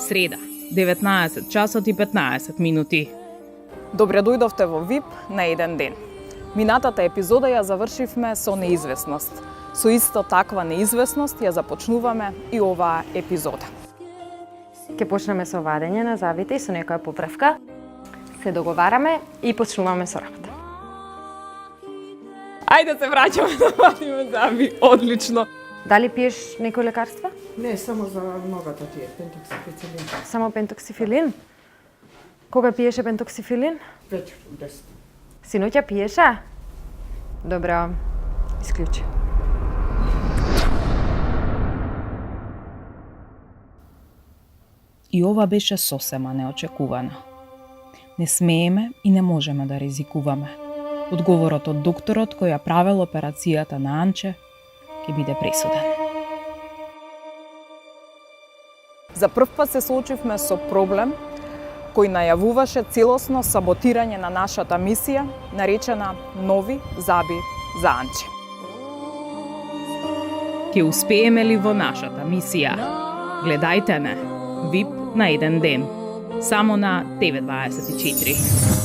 Среда, 19 часот и 15 минути. Добре дојдовте во VIP на еден ден. Минатата епизода ја завршивме со неизвестност. Со исто таква неизвестност ја започнуваме и оваа епизода. Ќе почнеме со вадење на зъбите и со некоја поправка. Се договараме и почнуваме со работа. Ајде се враќаме да вадиме зъби. Одлично. Дали пиеш некој лекарство? Не, само за ногата ти е пентоксифицилин. Само пентоксифилин? Кога пиеше пентоксифилин? Вечер, 10. Синоќа пиеше? Добро, исклучи. И ова беше сосема неочекувано. Не смееме и не можеме да ризикуваме. Одговорот од докторот кој ја правел операцијата на Анче ќе биде пресуден. За прв пат се соочивме со проблем кој најавуваше целосно саботирање на нашата мисија, наречена Нови зъби за Анче. Ќе успееме ли во нашата мисија? Гледајте не, VIP на еден ден, само на TV24.